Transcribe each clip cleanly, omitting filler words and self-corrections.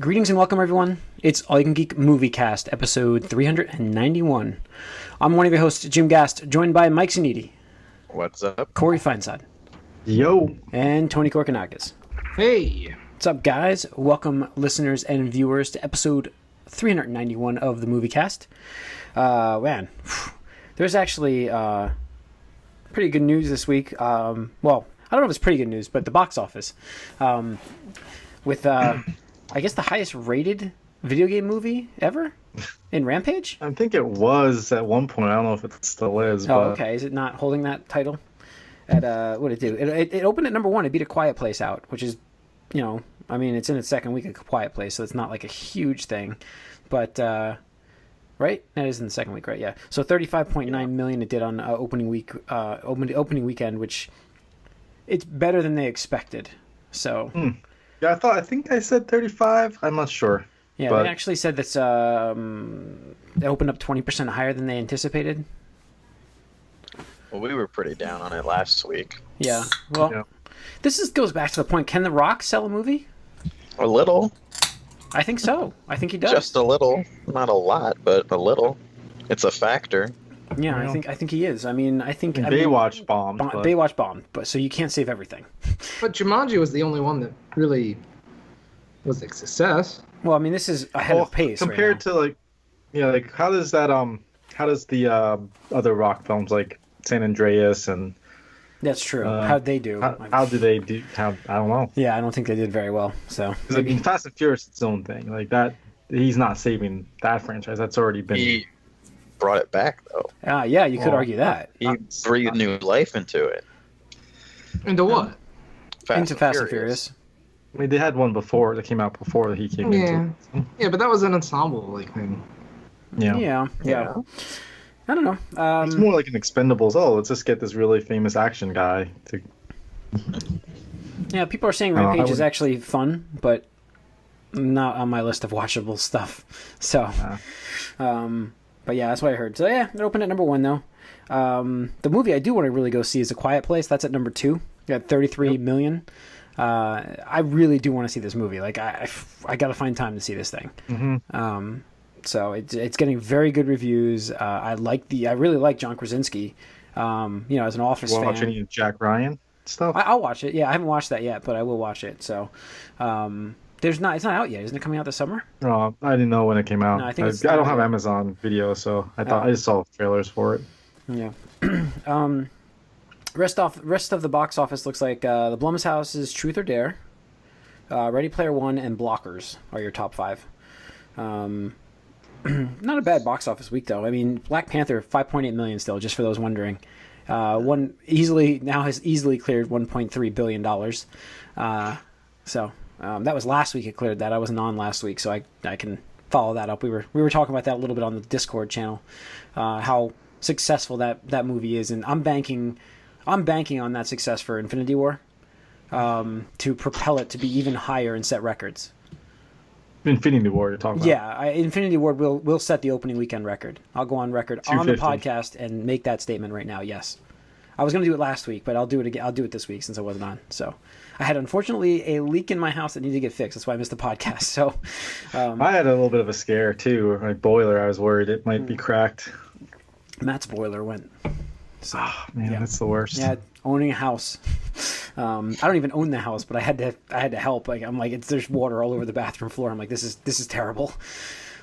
Greetings and welcome, everyone. It's All You Can Geek Moviecast, episode 391. I'm one of your hosts, Jim Gast, joined by Mike Zanidi. What's up? Corey Feinsod. Yo. And Tony Korkanakis. Hey. What's up, guys? Welcome, listeners and viewers, to episode 391 of the Moviecast. Man, there's actually pretty good news this week. Well, I don't know if it's pretty good news, but the box office. With... I guess the highest rated video game movie ever in Rampage? I think it was at one point. I don't know if it still is. Oh, but... okay. Is it not holding that title? What did it do? It opened at number 1. It beat A Quiet Place out, which is, you know, I mean, it's in its second week of Quiet Place, so it's not like a huge thing. But, right? That is in the second week, right? Yeah. So 35.9 million it did on opening weekend, which it's better than they expected. So... Yeah, I think I said 35. I'm not sure. Yeah, but... they actually said that's it opened up 20% higher than they anticipated. Well, we were pretty down on it last week. Yeah. Well, This goes back to the point. Can The Rock sell a movie? A little. I think so. I think he does. Just a little. Not a lot, but a little. It's a factor. Yeah, I think he is. I mean, Baywatch bombed. Baywatch bombed, but so you can't save everything. But Jumanji was the only one that really was a success. Well, I mean, this is ahead of pace compared right to how does the other Rock films like San Andreas and that's true. How'd they do? How do they do? I don't know. Yeah, I don't think they did very well. So I mean, Fast and Furious is its own thing. Like that, he's not saving that franchise. That's already been. He brought it back though. Yeah, you could argue that. He breathed new life into it. Into what? Into Fast and Furious. I mean, they had one before that came out before he came into it. Yeah, but that was an ensemble thing. Yeah. I don't know. It's more like an Expendables. Oh, let's just get this really famous action guy to. Yeah, people are saying Rampage is actually fun, but not on my list of watchable stuff. So, but yeah, that's what I heard. So yeah, it opened at number 1 though. The movie I do want to really go see is A Quiet Place. That's at number 2. Got 33 million. I really do want to see this movie. Like I got to find time to see this thing. Mm-hmm. So it's getting very good reviews. I really like John Krasinski. As an Office fan. Watch any Jack Ryan stuff? I'll watch it. Yeah, I haven't watched that yet, but I will watch it. So, it's not out yet. Isn't it coming out this summer? Oh, I didn't know when it came out. No, I don't have Amazon Video, so I just saw trailers for it. Yeah. Rest of the box office looks like the Blumhouse's Truth or Dare, Ready Player One, and Blockers are your top 5. Not a bad box office week though. I mean, Black Panther 5.8 million still, just for those wondering. Has easily cleared $1.3 billion. So that was last week it cleared that. I wasn't on last week, so I can follow that up. We were talking about that a little bit on the Discord channel, how successful that movie is, and I'm banking on that success for Infinity War to propel it to be even higher and set records. Infinity War, you're talking about? Yeah, Infinity War will set the opening weekend record. I'll go on record on the podcast and make that statement right now. Yes, I was going to do it last week, but I'll do it again. I'll do it this week since I wasn't on. So I had unfortunately a leak in my house that needed to get fixed. That's why I missed the podcast. So I had a little bit of a scare too. My boiler, I was worried it might be cracked. Matt's boiler went. So, that's the worst. Yeah, owning a house. I don't even own the house, but I had to help. Like I'm like, there's water all over the bathroom floor. I'm like, this is terrible.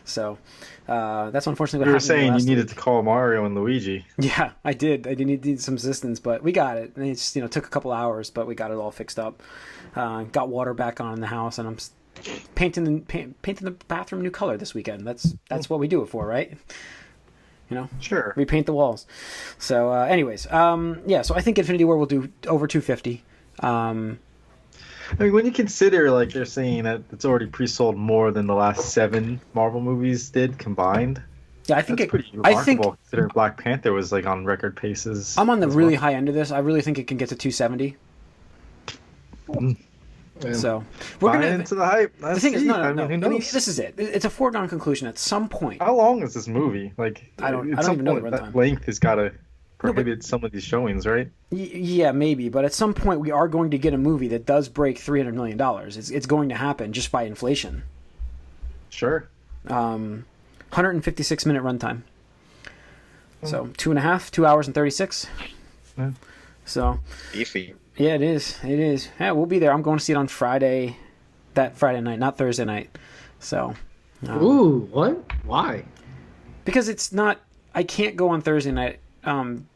So that's unfortunately what happened. You were saying you needed to call Mario and Luigi. Yeah, I did. I did need some assistance, but we got it. And it just took a couple hours, but we got it all fixed up. Got water back on in the house, and I'm painting the bathroom new color this weekend. That's what we do it for, right? Sure. Repaint the walls. So, anyways, so I think Infinity War will do over 250. I mean, when you consider, like, they're saying that it's already pre-sold more than the last 7 Marvel movies did combined. Yeah, I think that's pretty remarkable. Considering Black Panther was like on record paces. I'm on the really high end of this. I really think it can get to 270. So we're gonna into the hype. The thing is, no. I mean, this is it. It's a foregone conclusion. At some point, how long is this movie? Like, I don't even know the runtime. That length has got to prohibit some of these showings, right? Yeah, maybe. But at some point, we are going to get a movie that does break $300 million. It's going to happen just by inflation. Sure. 156-minute runtime. So 2 hours and 36. Yeah. So Beefy. yeah, it is. It is. Yeah, we'll be there. I'm going to see it on Friday, that Friday night, not Thursday night. So. Ooh, what? Why? Because it's not. I can't go on Thursday night.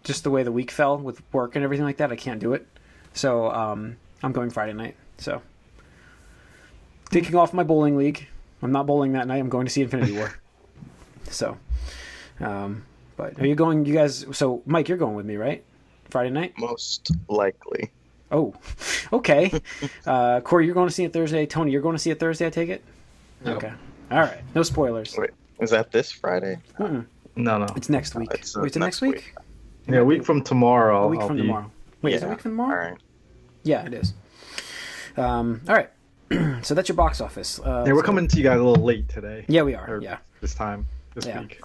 Just the way the week fell with work and everything like that, I can't do it. So I'm going Friday night. So taking off my bowling league. I'm not bowling that night. I'm going to see Infinity War. So, but are you going? You guys? So Mike, you're going with me, right? Friday night. Most likely. Oh, okay. Corey, you're going to see it Thursday. Tony, you're going to see it Thursday. I take it. No. Okay. All right. No spoilers. Wait, is that this Friday? Mm-mm. No. It's next week. It's, Wait, is it next week? Yeah, a week from tomorrow. A week from be... tomorrow. Wait, is it a Yeah. week from tomorrow? All right. Yeah, it is. All right. So that's your box office. Yeah, we're coming to you guys a little late today. Yeah, we are. Or Yeah. This Yeah. week.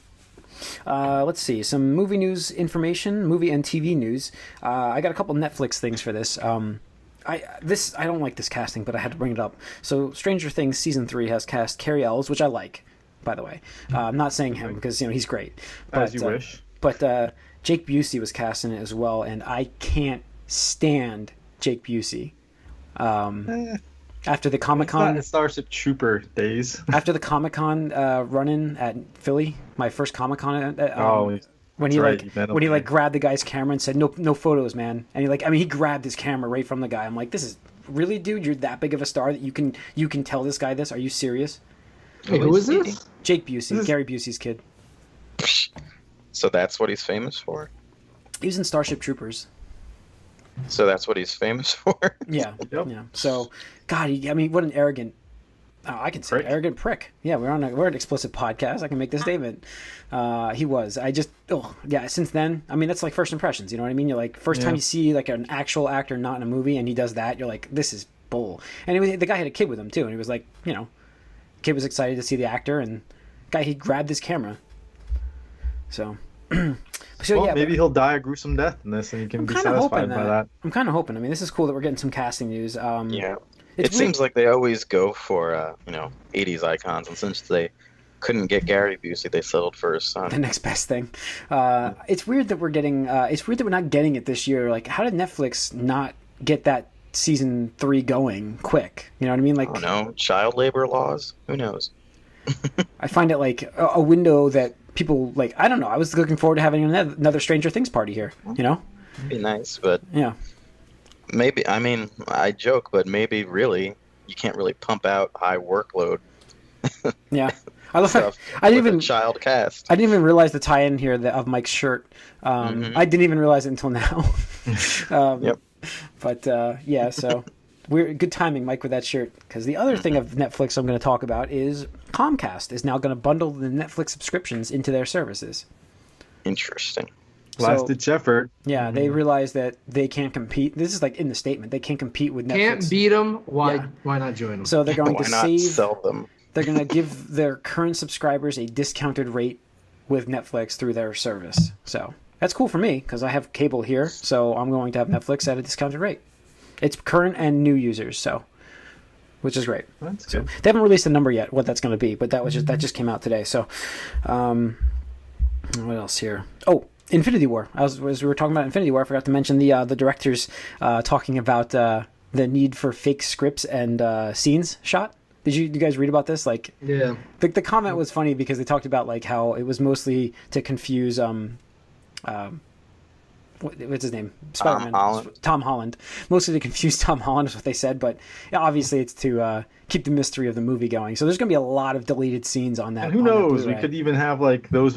Let's see. Some movie news information, movie and TV news. I got a couple Netflix things for this. I don't like this casting, but I had to bring it up. So Stranger Things season 3 has cast Cary Elves, which I like, by the way. I'm not saying him because he's great. But, As you wish. But Jake Busey was cast in it as well, and I can't stand Jake Busey. After the Comic-Con, Starship Trooper days. after the Comic-Con run-in at Philly, my first Comic-Con. When he right, you met him when he there. grabbed the guy's camera and said no photos, man, and he grabbed his camera right from the guy. I'm like, this is really, dude, you're that big of a star that you can tell this guy this? Are you serious? Hey, who is this? Jake Busey, This is- Gary Busey's kid. So that's what he's famous for? He was in Starship Troopers. So that's what he's famous for? Yeah, Yep. yeah. So, God, what an arrogant. I can say Prick. arrogant prick. Yeah, we're an explicit podcast. I can make this statement. He was. Since then, that's like first impressions. You know what I mean? You're like first time you see like an actual actor not in a movie and he does that, you're like, this is bull. And the guy had a kid with him too, and he was like, kid was excited to see the actor, and he grabbed his camera. So, Maybe he'll die a gruesome death in this, and you can I'm be kind of satisfied hoping by that. I'm kind of hoping. This is cool that we're getting some casting news. Yeah. It's It seems like they always go for 80s icons, and since they couldn't get Gary Busey, they settled for his son. the next best thing. It's weird that we're getting. It's weird that we're not getting it this year. Like, how did Netflix not get that season 3 going quick? You know what I mean? Like, I don't know. Child labor laws? Who knows? I find it like a window that people like. I don't know. I was looking forward to having another Stranger Things party here. You know? Be nice, but Yeah. maybe, I joke, but maybe really, you can't really pump out high workload Yeah. I love. stuff I didn't with even. a child cast. I didn't even realize the tie-in here of Mike's shirt. I didn't even realize it until now. Yep. But yeah, so we're good timing, Mike, with that shirt. Because the other thing of Netflix I'm going to talk about is Comcast is now going to bundle the Netflix subscriptions into their services. Interesting. Last ditch effort. Yeah, they realize that they can't compete. This is like in the statement. They can't compete with Netflix. Can't beat them. Why? Yeah. Why not join them? So they're going Why to not save. sell them? They're going to give their current subscribers a discounted rate with Netflix through their service. So that's cool for me because I have cable here. So I'm going to have Netflix at a discounted rate. It's current and new users, so which is great. That's So good. they haven't released a number yet, what that's going to be, but that just came out today. So, what else here? Oh, Infinity War. As we were talking about Infinity War, I forgot to mention the directors talking about the need for fake scripts and scenes shot. Did you guys read about this? Like, Yeah. the comment was funny because they talked about like how it was mostly to confuse what's his name? Spider-Man. Holland. Tom Holland. Mostly to confuse Tom Holland is what they said, but yeah, obviously it's to keep the mystery of the movie going. So there's going to be a lot of deleted scenes on that. And who on that knows? We Blu-ray. could even have like those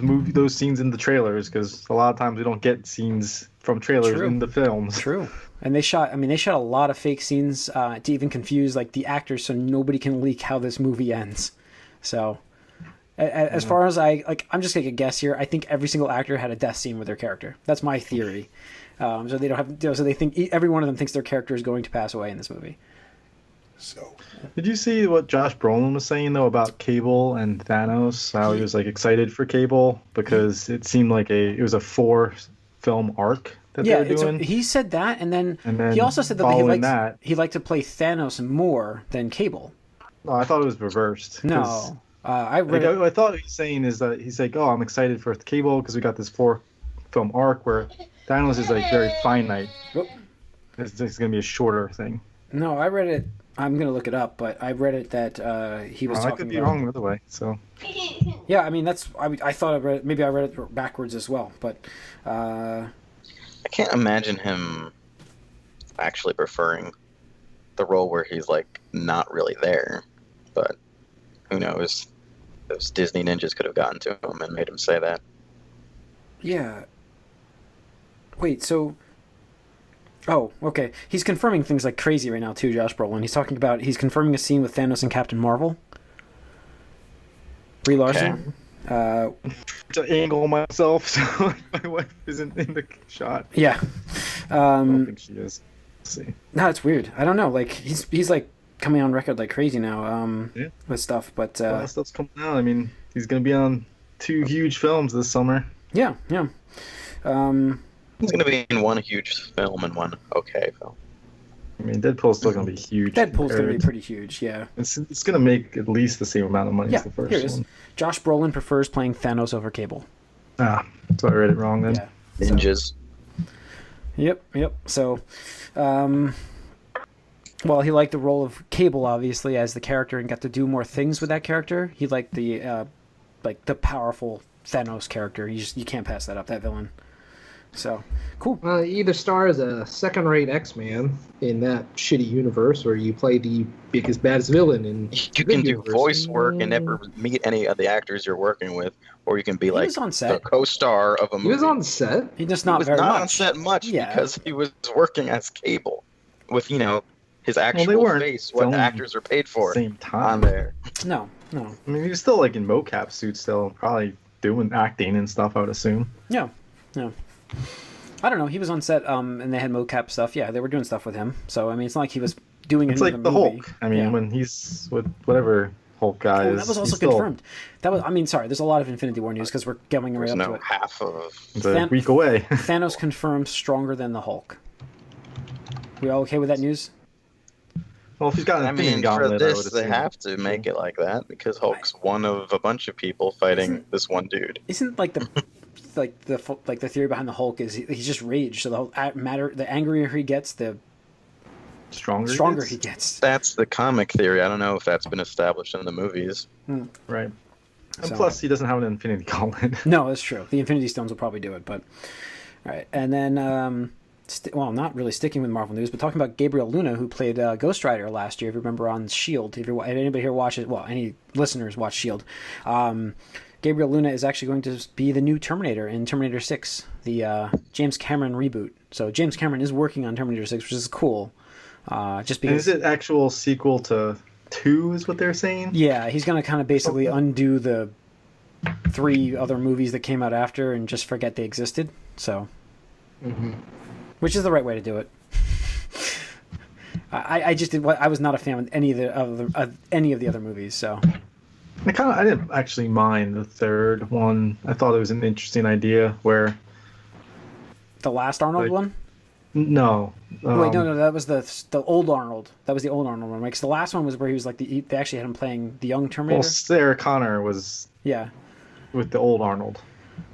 scenes in the trailers, because a lot of times we don't get scenes from trailers True. in the films. True. And they shot a lot of fake scenes to even confuse like the actors, so nobody can leak how this movie ends. So, as far as I'm just gonna guess here. I think every single actor had a death scene with their character. That's my theory. So they don't have. So they think every one of them thinks their character is going to pass away in this movie. So Did you see what Josh Brolin was saying though about Cable and Thanos? How he was like excited for Cable because it seemed like it was a 4-film arc that Yeah, they were doing. he said that, and then And he also said that following that, he liked to play Thanos more than Cable. oh, I thought it was reversed. 'cause No. I read Like, it. I thought what he's saying is that he's like, oh, I'm excited for Cable because we got this 4-film arc where Thanos is like very finite. Oh, It's going to be a shorter thing. no, I read it. I'm gonna look it up, but I read it that he was I talking could be about. wrong the other way. So Yeah, I mean I thought I read it, maybe I read it backwards as well, but I can't imagine him actually preferring the role where he's like not really there. But who knows? Those Disney ninjas could have gotten to him and made him say that. yeah. Wait, so. Oh, okay. He's confirming things like crazy right now too, Josh Brolin. He's confirming a scene with Thanos and Captain Marvel. Brie Larson. to angle myself so my wife isn't in the shot. Yeah. I don't think she is. Let's see. No, it's weird. I don't know. Like he's like coming on record like crazy now. Yeah. With stuff, but Well, that stuff's coming out. I mean, he's going to be on 2 huge films this summer. yeah. He's going to be in one huge film and one okay film. I mean, Deadpool's still going to be huge. Deadpool's going to be compared. pretty huge. Yeah. It's going to make at least the same amount of money Yeah. as the first Here it is. one. Josh Brolin prefers playing Thanos over Cable. Ah, so I read it wrong then. Yeah. Ninjas. Yep. So, well, he liked the role of Cable obviously as the character and got to do more things with that character. He liked the powerful Thanos character. You can't pass that up. That villain. So cool. You either star as a second-rate X-Man in that shitty universe, or you play the biggest, baddest villain in You the can do universe. voice work and never meet any of the actors you're working with, or you can be like was on the set. co-star of a movie. He was on set. He just He not was very not much. on set much Yeah. because he was working as Cable with his they actual weren't face, what filming actors are paid for Same on time. there. No. I mean, he was still like in mocap suits, still probably doing acting and stuff. I would assume. No. I don't know. He was on set, and they had mocap stuff. Yeah, they were doing stuff with him. So I mean, it's not like he was doing It's another like the movie. Hulk. I mean, Yeah. when he's with whatever Hulk guy Oh, is, that was also he's still- confirmed. That was. I mean, sorry. There's a lot of Infinity War news because we're going right There's up to no it. half of. It's a Than- week away. Thanos confirmed stronger than the Hulk. We all okay with that news? Well, if he's got an I Infinity mean, for Gauntlet, I would this, they assume. have to make it like that because Hulk's one of a bunch of people fighting this one dude. Isn't like the the theory behind the Hulk is he's just rage. So the whole the angrier he gets, the stronger. he gets. That's the comic theory. I don't know if that's been established in the movies. Right. And So- plus, he doesn't have an Infinity Gauntlet. No, that's true. The Infinity Stones will probably do it, but all right. And then, well, not really sticking with Marvel news, but talking about Gabriel Luna, who played Ghostrider last year. If you remember on Shield, if anybody here watches, well, any listeners watch Shield, Gabriel Luna is actually going to be the new Terminator in Terminator 6, the James Cameron reboot. So James Cameron is working on Terminator 6, which is cool. Just And because. is it actual sequel to 2? Is what they're saying? Yeah, he's going to kind of basically undo the 3 other movies that came out after and just forget they existed. So, which is the right way to do it. I just did. I was not a fan of any of the other movies. So, I didn't actually mind the third one. I thought it was an interesting idea where the last Arnold Like, one. no. Wait, no, that was the old Arnold. That was the old Arnold one. Because the last one was where he was like they actually had him playing the young Terminator. Well, Sarah Connor was Yeah, with the old Arnold.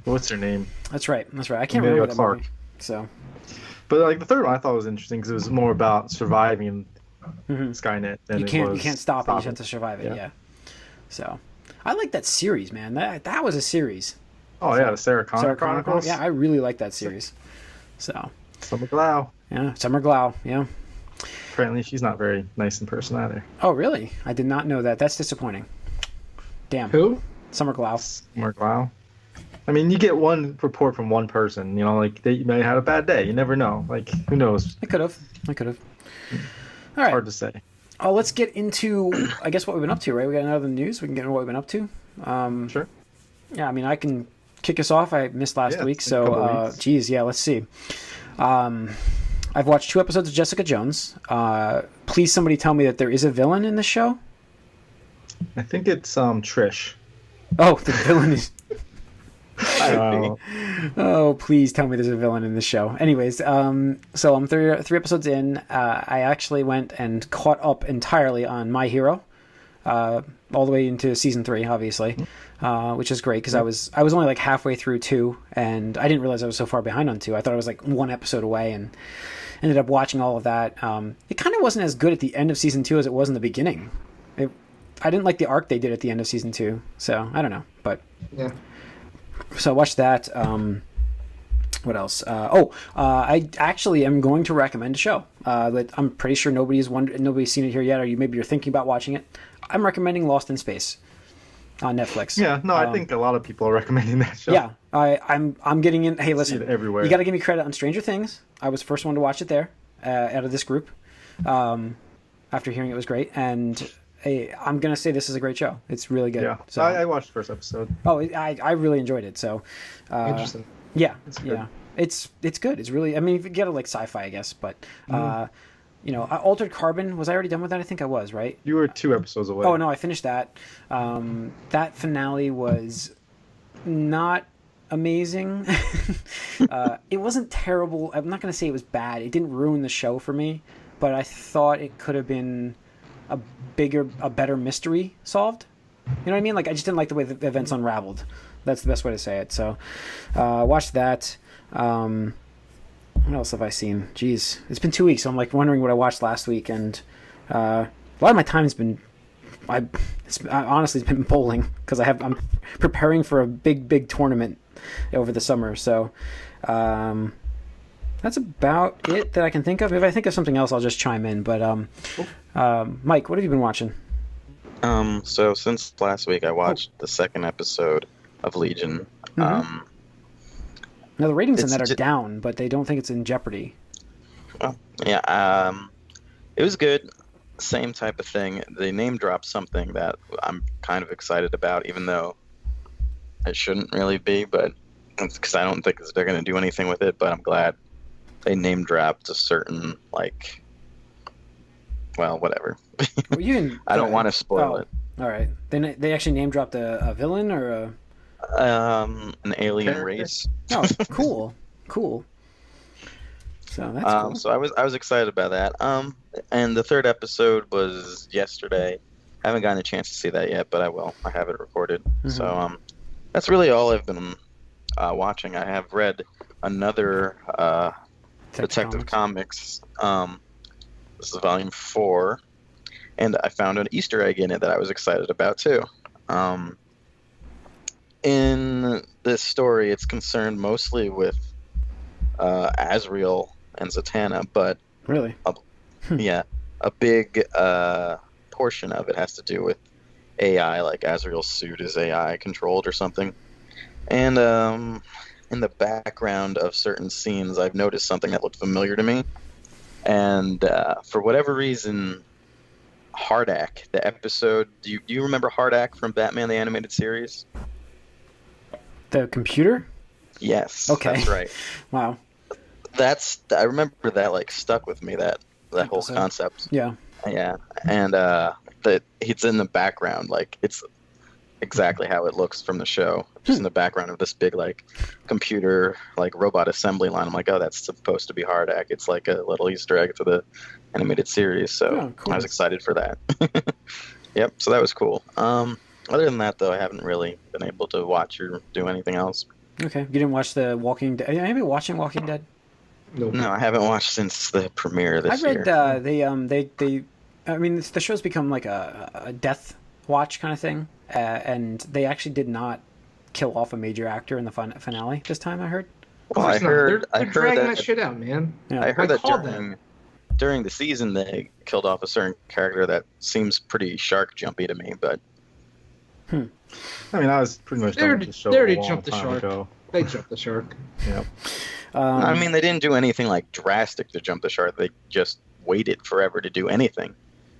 What's her name? that's right. I can't Amelia remember that Clarke. movie. So, But like the third one, I thought was interesting because it was more about surviving Skynet. Than you it can't was stop it. You just have to survive it. Yeah. Yeah. So, I like that series, man. That was a series. Oh yeah, the Sarah Connor Sarah Connor Chronicles. Yeah, I really like that series. So, Summer Glau. yeah, Summer Glau. Yeah. Apparently, she's not very nice in person either. Oh, really? I did not know that. That's disappointing. Damn. Who? Summer Glau. Summer Glau. I mean, you get one report from one person. You know, like they may have had a bad day. You never know. Like who knows? I could have. All right. Hard to say. Oh, let's get into, I guess, what we've been up to, right? We got another news. We can get into what we've been up to. Sure. Yeah, I mean, I can kick us off. I missed last Yeah, week, it's been a couple so, weeks. geez, yeah, let's see. I've watched 2 episodes of Jessica Jones. Please, somebody tell me that there is a villain in this show. I think it's Trish. Oh, the villain is... Uh, Oh, please tell me there's a villain in this show. Anyways, so I'm three episodes in. I actually went and caught up entirely on My Hero. all the way into season 3, obviously, which is great because I was only like halfway through 2, and I didn't realize I was so far behind on 2. I thought I was like one episode away, and ended up watching all of that. It kind of wasn't as good at the end of season 2 as it was in the beginning. I didn't like the arc they did at the end of season 2, so I don't know, but Yeah. so I watched that. What else? I actually am going to recommend a show that I'm pretty sure nobody's seen it here yet, or maybe you're thinking about watching it. I'm recommending Lost in Space on Netflix. Yeah, no, I think a lot of people are recommending that show. Yeah, I'm getting in. Hey, listen, See it everywhere. You got to give me credit on Stranger Things. I was the first one to watch it there out of this group. After hearing it was great, and I'm gonna say this is a great show. It's really good. Yeah, So I watched the first episode. Oh, I really enjoyed it. So Interesting. yeah, It's good. yeah, it's good. It's really. I mean, if you get it like sci-fi, I guess, but Altered Carbon. Was I already done with that? I think I was, right? You were 2 episodes away. Oh no, I finished that. That finale was not amazing. It wasn't terrible. I'm not going to say it was bad. It didn't ruin the show for me, but I thought it could have been a better mystery solved. You know what I mean? Like, I just didn't like the way the events unraveled. That's the best way to say it. So, watched that. What else have I seen? Jeez, it's been 2 weeks, so I'm like wondering what I watched last week, and a lot of my time's been. Honestly, it's been bowling because I'm preparing for a big tournament over the summer. So, that's about it that I can think of. If I think of something else, I'll just chime in. But Mike, what have you been watching? So since last week, I watched the second episode of Legion. Mm-hmm. Now the ratings on It's that are down, but they don't think it's in jeopardy. Yeah, it was good. Same type of thing. They name dropped something that I'm kind of excited about, even though it shouldn't really be, but because I don't think they're going to do anything with it. But I'm glad they name dropped a certain, like, well, whatever. Well, you can, I don't want to spoil it. All right. They actually name dropped a villain or a. An alien Character? race. Oh, cool. So that's cool. So I was excited about that. And the third episode was yesterday. I haven't gotten a chance to see that yet, but I will. I have it recorded. Mm-hmm. So that's really all I've been watching. I have read another Detective Comics. This is volume 4, and I found an Easter egg in it that I was excited about too. In this story, it's concerned mostly with Azrael and Zatanna, but Really? yeah, a big portion of it has to do with AI, like Azrael's suit is AI controlled or something. And in the background of certain scenes, I've noticed something that looked familiar to me. And for whatever reason, Hardak, the episode, do you remember Hardak from Batman the Animated Series? The computer? Yes. Okay. That's right. Wow. I remember that like stuck with me, that whole Episode. concept. Yeah. Yeah. And that it's in the background, like it's exactly how it looks from the show. Just in the background of this big like computer like robot assembly line. I'm like, oh, that's supposed to be Hardak. It's like a little Easter egg to the animated series. So Oh, cool. I was excited for that. Yep, so that was cool. Other than that though, I haven't really been able to watch or do anything else. Okay. You didn't watch the Walking Dead? Anybody watching Walking Dead? Nope. No, I haven't watched since the premiere this I read year. they I mean the show's become like a death watch kind of thing, and they actually did not kill off a major actor in the finale this time. I heard. Well, I Of course not. heard They're that dragging that shit out, man. Yeah. I heard that called during the season they killed off a certain character that seems pretty shark jumpy to me, but I mean, I was pretty much They done already- with the show they already a long jumped the time shark. ago. They jumped the shark. Yeah. I mean they didn't do anything like drastic to jump the shark. They just waited forever to do anything,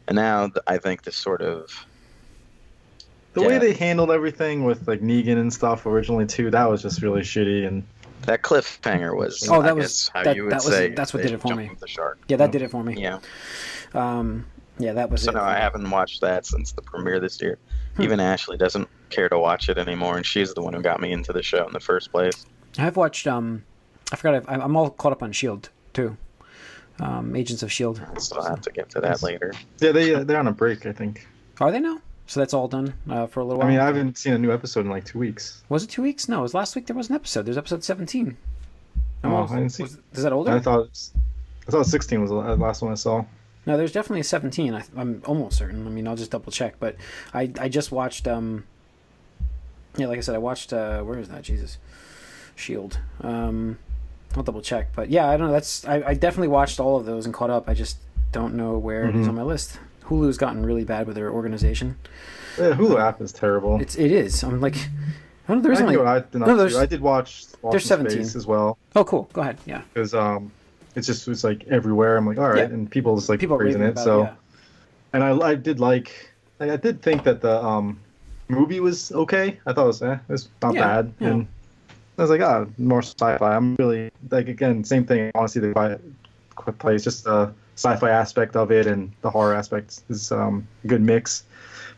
and now I think this sort of The way they handled everything with like Negan and stuff originally too, that was just really shitty. And that cliffhanger was Oh, that I was- guess how that- you would that was- say that's what they did it for jumped me. The shark. Yeah, that did it for me. Yeah. Yeah, that was So it. no, I haven't watched that since the premiere this year. Even Ashley doesn't care to watch it anymore, and she's the one who got me into the show in the first place. I've watched. I forgot. I'm all caught up on Shield too. Agents of Shield. So I'll have to get to that later. yeah, they're on a break, I think. Are they now? So that's all done for a little while. I mean, I haven't seen a new episode in like 2 weeks. Was it 2 weeks? No, it was last week. There was an episode. There's episode 17. Oh, I didn't see. Is that older? I thought 16 was the last one I saw. No, there's definitely a 17. I'm almost certain. I mean, I'll just double check. But I just watched. Like I said, I watched. Where is that? Jesus, Shield. I'll double check. But yeah, I don't know. I definitely watched all of those and caught up. I just don't know where it is on my list. Hulu's gotten really bad with their organization. Yeah, Hulu app is terrible. It is. I'm like, I don't know. There's only. I did watch. There's 17 as well. Oh, cool. Go ahead. Yeah. Because it's like everywhere. I'm like, all right, and people just like praising it. So, yeah. And I did think that the movie was okay. I thought it was not bad, and I was like, more sci-fi. I'm really like, again, same thing. I want to see the quiet place, just the sci-fi aspect of it and the horror aspect is a good mix.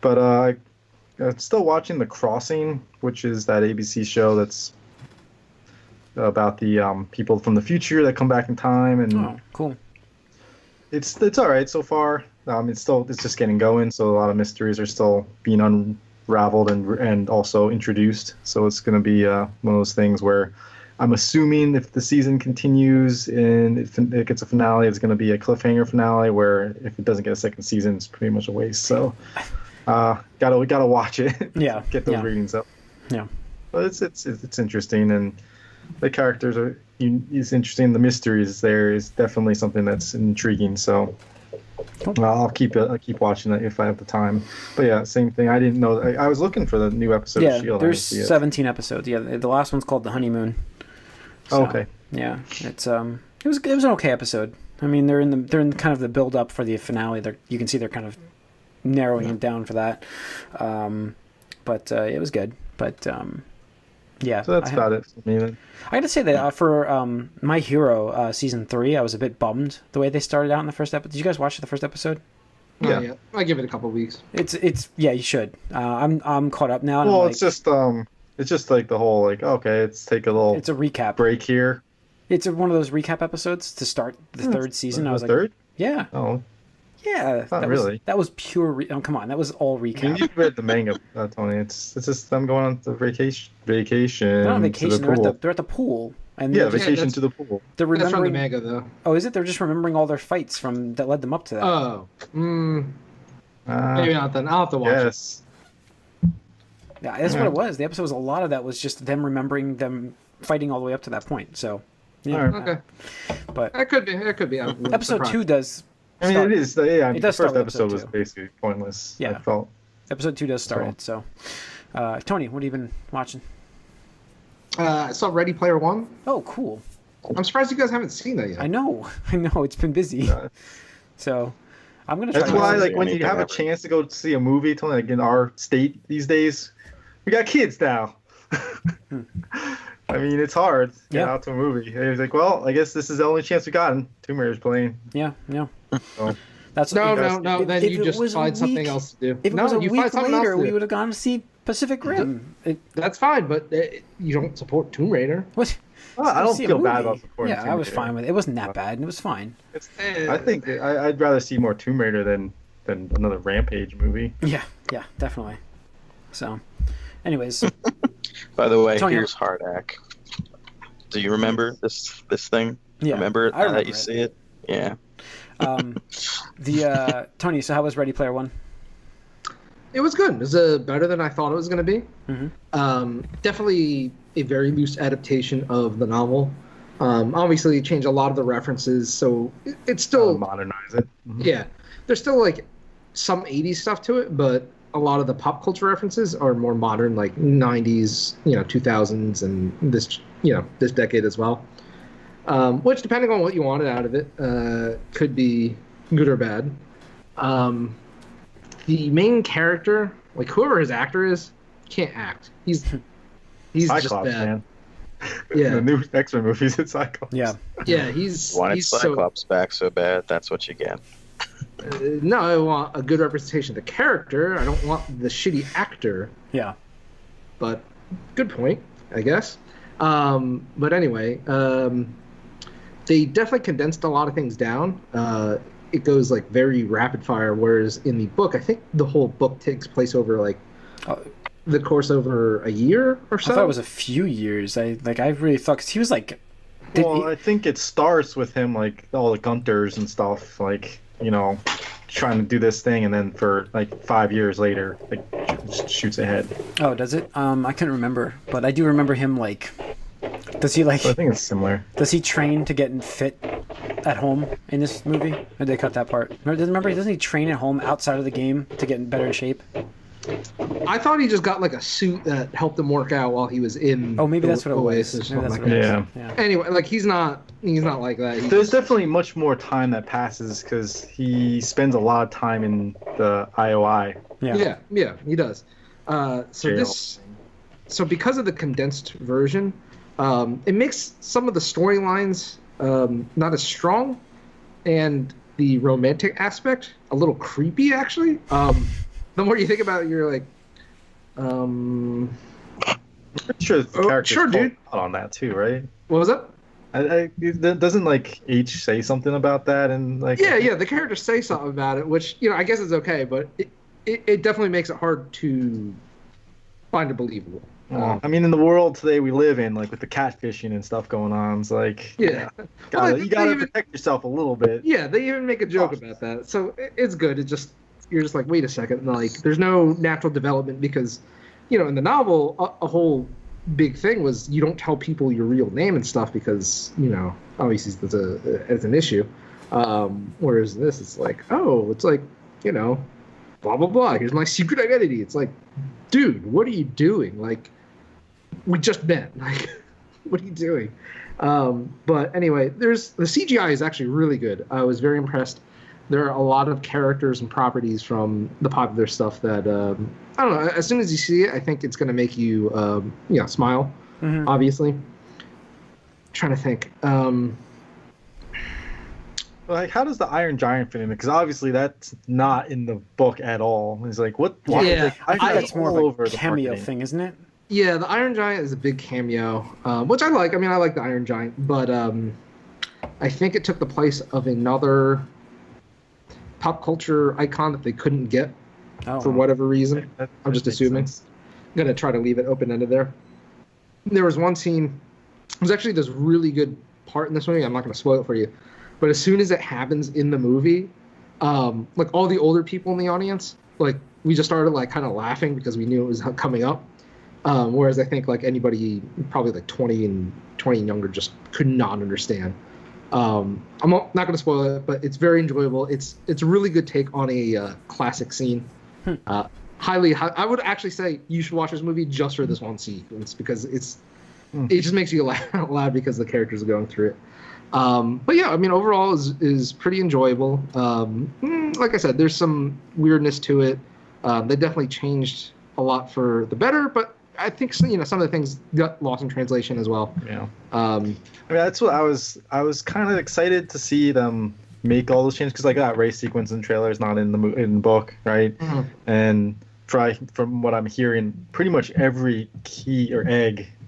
But I'm still watching The Crossing, which is that ABC show that's about the people from the future that come back in time, and cool. It's all right so far. It's just getting going, so a lot of mysteries are still being unraveled and also introduced. So it's going to be one of those things where I'm assuming if the season continues and if it gets a finale, it's going to be a cliffhanger finale. Where if it doesn't get a second season, it's pretty much a waste. So gotta watch it. Yeah, get those readings up. Yeah, but it's interesting, and the characters it's interesting. The mysteries there is definitely something that's intriguing. So I'll keep watching it if I have the time. But yeah, same thing. I didn't know. I was looking for the new episode of Shield. There's 17 episodes. Yeah, the last one's called The Honeymoon. So, okay. Yeah, it was an okay episode. I mean, they're in kind of the build up for the finale. You can see they're kind of narrowing it down for that. But it was good. But yeah. So that's about it for me then. I got to say that for My Hero season 3, I was a bit bummed the way they started out in the first episode. Did you guys watch the first episode? Yeah. I give it a couple weeks. It's you should. I'm caught up now. And well, it's just like the whole okay, let's take a little. It's a recap break here. It's one of those recap episodes to start the third season. I was third? Yeah. Oh. Yeah. That was pure. Come on, that was all recap. I mean, you've read the manga, Tony. It's just I'm going on the vacation. They're on vacation. They're at the pool. And vacation to the pool. They're remembering. That's from the manga, though. Oh, is it? They're just remembering all their fights that led them up to that. Oh. Maybe not then. I'll have to watch it. Yeah, that's what it was. The episode was a lot of that was just them remembering them fighting all the way up to that point. So, yeah. Okay. But that could be. Episode 2 does. I mean, it is. Yeah, it does the first episode was basically pointless. Yeah. I felt. Episode 2 does start it. So, Tony, what have you been watching? I saw Ready Player One. Oh, cool. I'm surprised you guys haven't seen that yet. I know. It's been busy. So, I'm gonna. That's why, when you have a chance to go see a movie, Tony, like in our state these days, we got kids now. I mean, it's hard to get out to a movie. And he's like, well, I guess this is the only chance we got. Tomb Raider's playing. Yeah. So, that's no. Then you just find something else to do. If it was a week later, we would have gone to see Pacific Rim. That's fine, but you don't support Tomb Raider. What? Well, I don't feel bad about supporting Tomb Raider. I was fine with it. It wasn't that bad, and it was fine. I think I'd rather see more Tomb Raider than another Rampage movie. Yeah, definitely. So, anyways. By the way, here's Hardak. Do you remember this thing? Yeah, remember I remember that you see it? Yeah. Tony, so how was Ready Player One? It was good. It was better than I thought it was going to be. Mm-hmm. Definitely a very loose adaptation of the novel. Obviously, changed a lot of the references, so it's still modernize it. Mm-hmm. Yeah, there's still some 80s stuff to it, but a lot of the pop culture references are more modern, like 90s, 2000s, and this decade as well. Which, depending on what you wanted out of it, could be good or bad. The main character, whoever his actor is, can't act. He's Cyclops, just bad. Man. Yeah. The new X-Men movies, it's Cyclops. Yeah. Yeah, he's Cyclops back so bad, that's what you get. No, I want a good representation of the character. I don't want the shitty actor. Yeah. But good point, I guess. But anyway, they definitely condensed a lot of things down. it goes like very rapid fire, whereas in the book, I think the whole book takes place over like the course over a year or so. I thought it was a few years. I really thought, because he was like, I think it starts with him like all the Gunters and stuff, like, you know, trying to do this thing, and then for like 5 years later, like shoots ahead. Oh, does it? I couldn't remember, but I do remember him like. Does he like? I think it's similar. Does he train to get fit at home in this movie? Or did they cut that part? Remember, doesn't he train at home outside of the game to get in better shape? I thought he just got like a suit that helped him work out while he was in. Oh, maybe that's what it was. Yeah. Anyway, like he's not like that. There's definitely much more time that passes because he spends a lot of time in the IOI. Yeah, he does. So because of the condensed version, it makes some of the storylines not as strong, and the romantic aspect a little creepy, actually. The more you think about it, you're like, I'm pretty sure the character's dude. Out on that too, right? What was that? Doesn't like H say something about that, and like yeah, the characters say something about it, which, you know, I guess is okay, but it definitely makes it hard to find it believable. I mean, in the world today we live in, like with the catfishing and stuff going on, it's like you gotta protect yourself a little bit. Yeah, they even make a joke about that, so it's good. You're just like, wait a second, like there's no natural development because, you know, in the novel, a whole big thing was you don't tell people your real name and stuff because, you know, obviously it's an issue. Whereas this, it's like, you know, blah blah blah. Here's my secret identity. It's like, dude, what are you doing? Like, we just met. Like, what are you doing? But anyway, the CGI is actually really good. I was very impressed. There are a lot of characters and properties from the popular stuff that I don't know. As soon as you see it, I think it's going to make you, smile. Mm-hmm. Obviously. Trying to think. Like, how does the Iron Giant fit in? Because obviously that's not in the book at all. It's like, what? Yeah, I think that's more of a cameo thing, isn't it? Yeah, the Iron Giant is a big cameo, which I like. I mean, I like the Iron Giant, but I think it took the place of another pop culture icon that they couldn't get for whatever reason. I'm just assuming. I'm going to try to leave it open-ended there. There was one scene. It was actually this really good part in this movie. I'm not going to spoil it for you. But as soon as it happens in the movie, like all the older people in the audience, like we just started like kind of laughing because we knew it was coming up. Whereas I think like anybody probably like 20 and younger just could not understand. I'm not going to spoil it, but it's very enjoyable. It's a really good take on a classic scene. I would actually say you should watch this movie just for this one sequence because it just makes you laugh out loud because the characters are going through it. But yeah, I mean, overall is pretty enjoyable. Like I said, there's some weirdness to it. They definitely changed a lot for the better, but I think some of the things got lost in translation as well. Yeah. I mean, that's what I was kind of excited to see them make all those changes because like that race sequence in the trailer is not in the book, right? Mm-hmm. And from what I'm hearing, pretty much every key or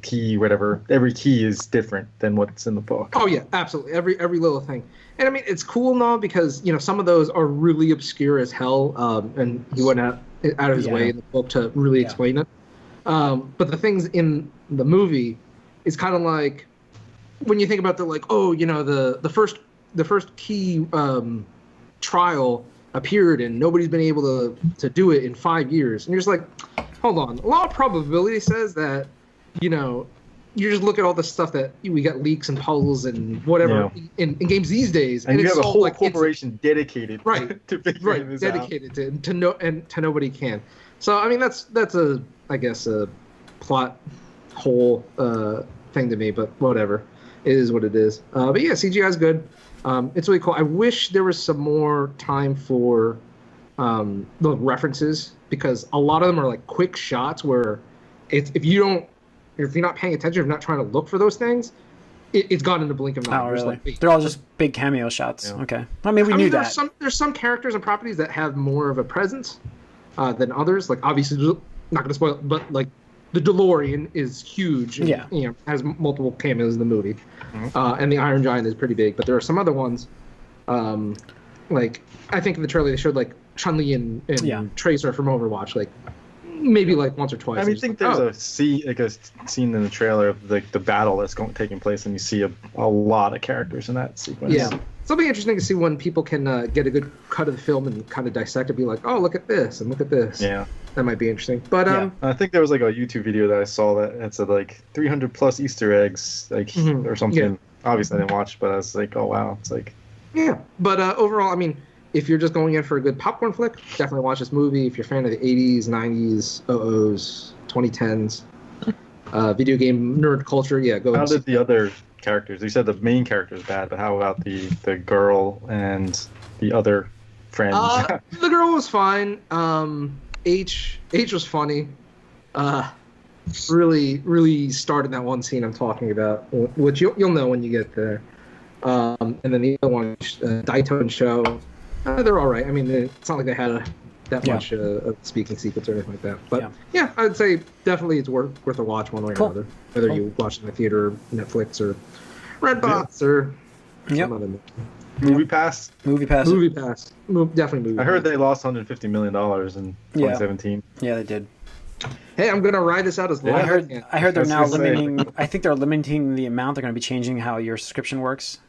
key, whatever, every key is different than what's in the book. Oh yeah, absolutely. Every little thing. And I mean, it's cool now because, you know, some of those are really obscure as hell, and he went out of his way in the book to really explain it. But the things in the movie is kind of like when you think about the first key trial appeared and nobody's been able to do it in 5 years, and you're just like, hold on, a lot of probability says that, you know, you just look at all the stuff that we got leaks and puzzles and whatever in games these days, and you have a whole corporation dedicated to figuring this dedicated out. to nobody can. So I mean that's a plot hole thing to me, but whatever, it is what it is. But yeah, CGI is good. It's really cool. I wish there was some more time for the references because a lot of them are like quick shots where if you're not paying attention, if you're not trying to look for those things, it's gone in the blink of an eye. Oh, really? They're all just big cameo shots. Yeah. Okay. I mean, we knew that. There's some characters and properties that have more of a presence than others. Like, obviously, not going to spoil it, but, like, the DeLorean is huge. And, you know, has multiple cameos in the movie. Mm-hmm. And the Iron Giant is pretty big. But there are some other ones. like I think in the trailer they showed like Chun-Li and Yeah. Tracer from Overwatch, like maybe like once or twice. I mean, I It's think like, there's a scene in the trailer of like the battle that's taking place, and you see a lot of characters in that sequence. Yeah. So it'll be interesting to see when people can get a good cut of the film and kind of dissect it, be like, oh, look at this and look at this. Yeah. That might be interesting. But Yeah. I think there was like a YouTube video that I saw that had said like 300 plus Easter eggs, like Mhm. or something. Yeah. Obviously, I didn't watch, but I was like, oh wow, it's like. yeah. But overall, I mean, if you're just going in for a good popcorn flick, definitely watch this movie. If you're a fan of the 80s, 90s, 00s, 2010s, video game nerd culture, yeah, go. How did the other characters? You said the main character is bad, but how about the girl and the other friends? The girl was fine. H was funny. Really started that one scene I'm talking about, which you'll know when you get there. And then the other one, Daito and Show, they're all right. I mean, it's not like they had that Yeah. much of speaking sequence or anything like that. But Yeah. yeah, I'd say definitely it's worth a watch one way Cool. or another. Whether Cool. you watch it in the theater, Netflix, or Redbox, or Yep. some other Movie Pass. Movie Pass. movie pass. Definitely movie. I heard pass. they lost 150 million dollars in 2017. Yeah, they did. Hey, I'm gonna ride this out as long Yeah, I as heard. can. I heard they're I was now gonna say. limiting. I think they're limiting the amount. They're going to be changing how your subscription works.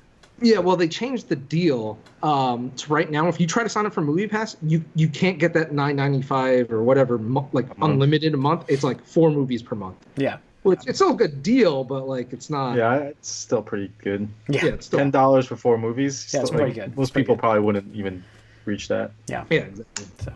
Yeah, well, they changed the deal. So right now, if you try to sign up for Movie Pass, you can't get that $9.95 or whatever, like unlimited a month. It's like 4 movies per month. Yeah. Which it's still a good deal, but like it's not. Yeah, it's still pretty good. Yeah. Yeah, it's still. $10 for 4 movies. Yeah, it's still, pretty like, good. Most It's pretty people good. probably wouldn't even reach that. Yeah. Yeah, exactly. So.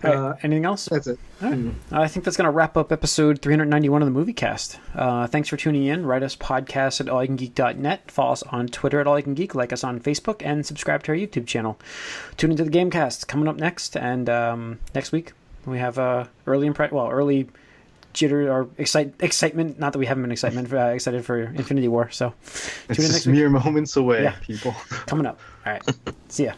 All right, anything else? That's it. All right. I think that's going to wrap up episode 391 of the Moviecast. Thanks for tuning in. Write us podcast at allycangeek.net. Follow us on Twitter at allycangeek. Like us on Facebook and subscribe to our YouTube channel. Tune into the Gamecast coming up next. And next week we have early jitter or excitement. Not that we haven't been excited for Infinity War. So It's tune in just next week. mere moments away, Yeah. people. Coming up. All right. See ya.